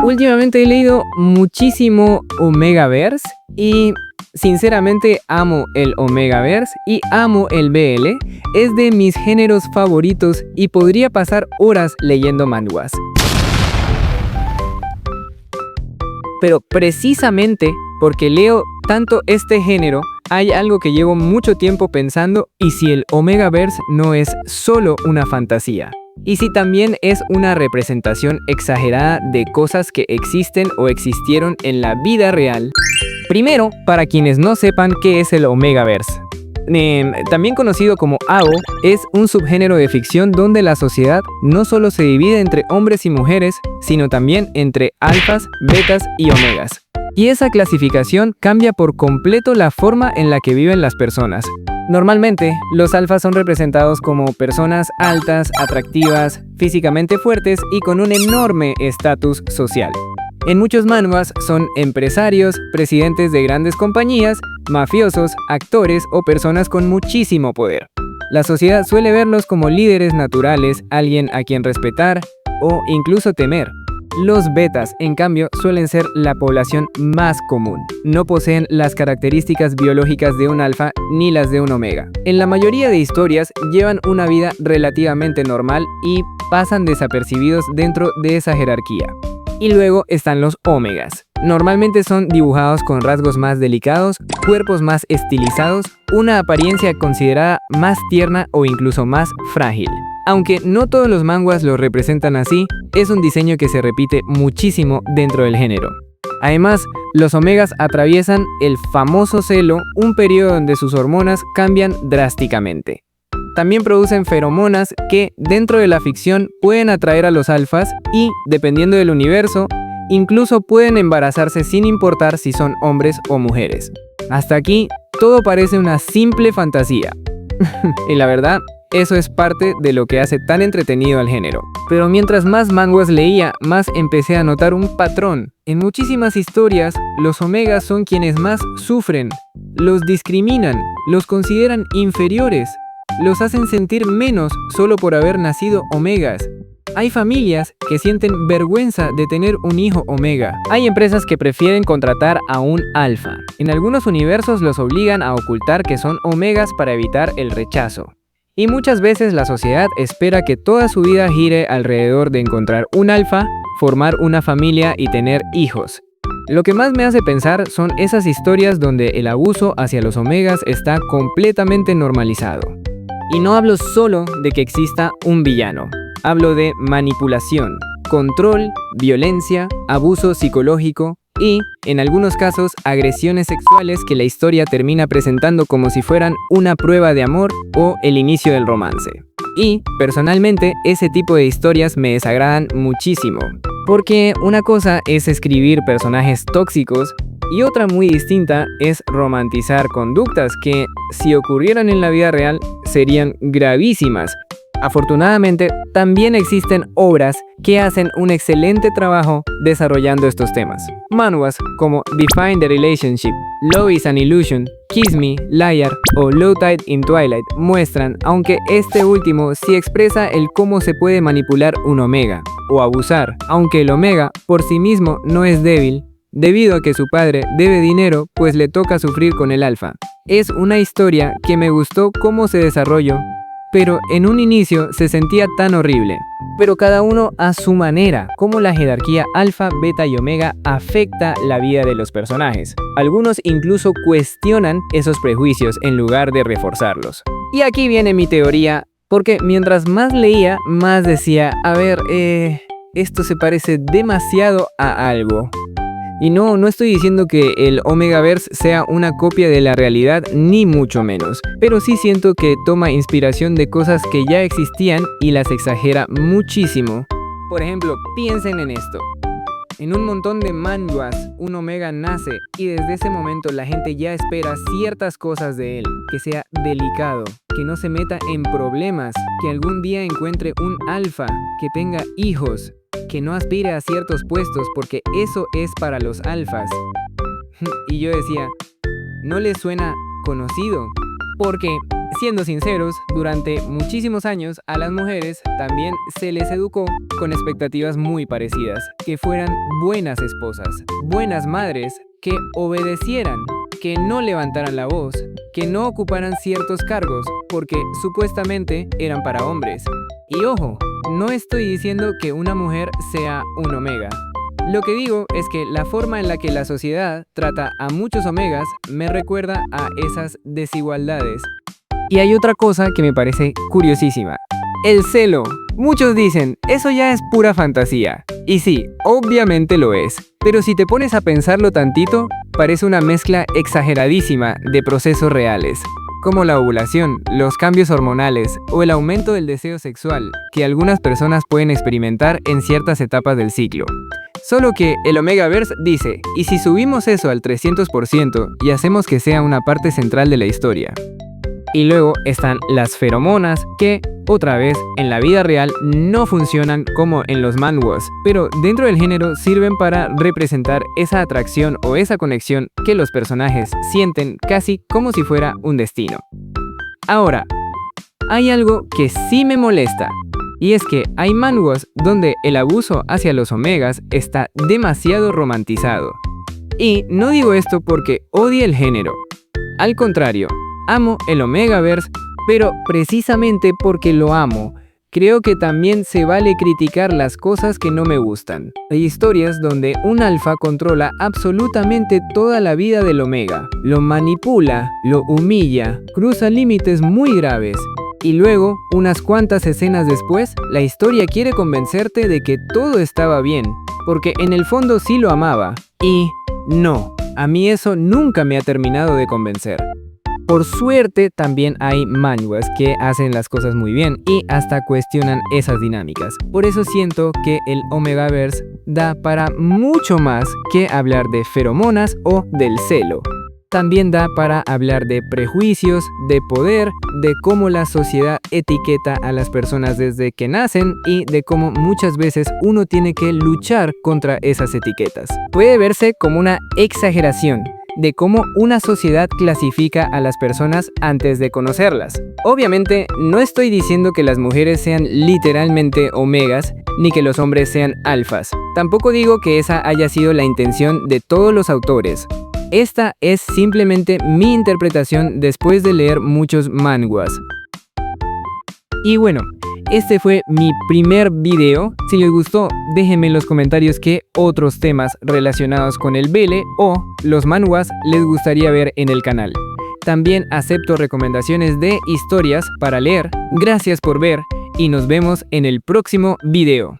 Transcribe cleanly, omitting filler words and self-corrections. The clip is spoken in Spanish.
Últimamente he leído muchísimo Omegaverse y sinceramente amo el Omegaverse y amo el BL. Es de mis géneros favoritos y podría pasar horas leyendo manhwas. Pero precisamente porque leo tanto este género, hay algo que llevo mucho tiempo pensando: ¿y si el Omegaverse no es solo una fantasía? ¿Y si también es una representación exagerada de cosas que existen o existieron en la vida real? Primero, para quienes no sepan qué es el Omegaverse. También conocido como AO, es un subgénero de ficción donde la sociedad no solo se divide entre hombres y mujeres, sino también entre alfas, betas y omegas. Y esa clasificación cambia por completo la forma en la que viven las personas. Normalmente, los alfas son representados como personas altas, atractivas, físicamente fuertes y con un enorme estatus social. En muchos manhwas son empresarios, presidentes de grandes compañías, mafiosos, actores o personas con muchísimo poder. La sociedad suele verlos como líderes naturales, alguien a quien respetar o incluso temer. Los betas, en cambio, suelen ser la población más común. No poseen las características biológicas de un alfa ni las de un omega. En la mayoría de historias llevan una vida relativamente normal y pasan desapercibidos dentro de esa jerarquía. Y luego están los omegas. Normalmente son dibujados con rasgos más delicados, cuerpos más estilizados, una apariencia considerada más tierna o incluso más frágil. Aunque no todos los manhwas lo representan así, es un diseño que se repite muchísimo dentro del género. Además, los omegas atraviesan el famoso celo, un periodo donde sus hormonas cambian drásticamente. También producen feromonas que, dentro de la ficción, pueden atraer a los alfas y, dependiendo del universo, incluso pueden embarazarse sin importar si son hombres o mujeres. Hasta aquí, todo parece una simple fantasía. Y la verdad, eso es parte de lo que hace tan entretenido al género. Pero mientras más manhwas leía, más empecé a notar un patrón. En muchísimas historias, los omegas son quienes más sufren. Los discriminan, los consideran inferiores, los hacen sentir menos solo por haber nacido omegas. Hay familias que sienten vergüenza de tener un hijo omega. Hay empresas que prefieren contratar a un alfa. En algunos universos los obligan a ocultar que son omegas para evitar el rechazo. Y muchas veces la sociedad espera que toda su vida gire alrededor de encontrar un alfa, formar una familia y tener hijos. Lo que más me hace pensar son esas historias donde el abuso hacia los omegas está completamente normalizado. Y no hablo solo de que exista un villano. Hablo de manipulación, control, violencia, abuso psicológico y, en algunos casos, agresiones sexuales que la historia termina presentando como si fueran una prueba de amor o el inicio del romance. Y, personalmente, ese tipo de historias me desagradan muchísimo. Porque una cosa es escribir personajes tóxicos y otra muy distinta es romantizar conductas que, si ocurrieran en la vida real, serían gravísimas. Afortunadamente, también existen obras que hacen un excelente trabajo desarrollando estos temas. Manhwas como Define the Relationship, Love is an Illusion, Kiss Me, Liar o Low Tide in Twilight muestran, aunque este último sí expresa el cómo se puede manipular un omega o abusar, aunque el omega por sí mismo no es débil, debido a que su padre debe dinero, pues le toca sufrir con el alfa. Es una historia que me gustó cómo se desarrolló, pero en un inicio se sentía tan horrible. Pero cada uno a su manera, cómo la jerarquía alfa, beta y omega afecta la vida de los personajes. Algunos incluso cuestionan esos prejuicios en lugar de reforzarlos. Y aquí viene mi teoría, porque mientras más leía, más decía, esto se parece demasiado a algo. Y no estoy diciendo que el Omegaverse sea una copia de la realidad, ni mucho menos. Pero sí siento que toma inspiración de cosas que ya existían y las exagera muchísimo. Por ejemplo, piensen en esto. En un montón de manhwas, un omega nace y desde ese momento la gente ya espera ciertas cosas de él. Que sea delicado, que no se meta en problemas, que algún día encuentre un alfa, que tenga hijos, que no aspire a ciertos puestos porque eso es para los alfas. Y yo decía, ¿no les suena conocido? Porque siendo sinceros, durante muchísimos años a las mujeres también se les educó con expectativas muy parecidas, que fueran buenas esposas, buenas madres, que obedecieran, que no levantaran la voz, que no ocuparan ciertos cargos porque supuestamente eran para hombres. Y ojo, no estoy diciendo que una mujer sea un omega. Lo que digo es que la forma en la que la sociedad trata a muchos omegas me recuerda a esas desigualdades. Y hay otra cosa que me parece curiosísima. El celo. Muchos dicen, eso ya es pura fantasía. Y sí, obviamente lo es. Pero si te pones a pensarlo tantito, parece una mezcla exageradísima de procesos reales, como la ovulación, los cambios hormonales o el aumento del deseo sexual que algunas personas pueden experimentar en ciertas etapas del ciclo. Solo que el Omegaverse dice, ¿y si subimos eso al 300% y hacemos que sea una parte central de la historia? Y luego están las feromonas que, otra vez, en la vida real no funcionan como en los manhwas, pero dentro del género sirven para representar esa atracción o esa conexión que los personajes sienten casi como si fuera un destino. Ahora, hay algo que sí me molesta, y es que hay manhwas donde el abuso hacia los omegas está demasiado romantizado. Y no digo esto porque odie el género. Al contrario, amo el Omegaverse, pero precisamente porque lo amo, creo que también se vale criticar las cosas que no me gustan. Hay historias donde un alfa controla absolutamente toda la vida del omega, lo manipula, lo humilla, cruza límites muy graves. Y luego, unas cuantas escenas después, la historia quiere convencerte de que todo estaba bien, porque en el fondo sí lo amaba. Y no, a mí eso nunca me ha terminado de convencer. Por suerte también hay manhwas que hacen las cosas muy bien y hasta cuestionan esas dinámicas. Por eso siento que el Omegaverse da para mucho más que hablar de feromonas o del celo. También da para hablar de prejuicios, de poder, de cómo la sociedad etiqueta a las personas desde que nacen y de cómo muchas veces uno tiene que luchar contra esas etiquetas. Puede verse como una exageración de cómo una sociedad clasifica a las personas antes de conocerlas. Obviamente, no estoy diciendo que las mujeres sean literalmente omegas, ni que los hombres sean alfas. Tampoco digo que esa haya sido la intención de todos los autores. Esta es simplemente mi interpretación después de leer muchos manhwas. Y bueno, este fue mi primer video. Si les gustó, déjenme en los comentarios qué otros temas relacionados con el BL o los manhwas les gustaría ver en el canal. También acepto recomendaciones de historias para leer. Gracias por ver y nos vemos en el próximo video.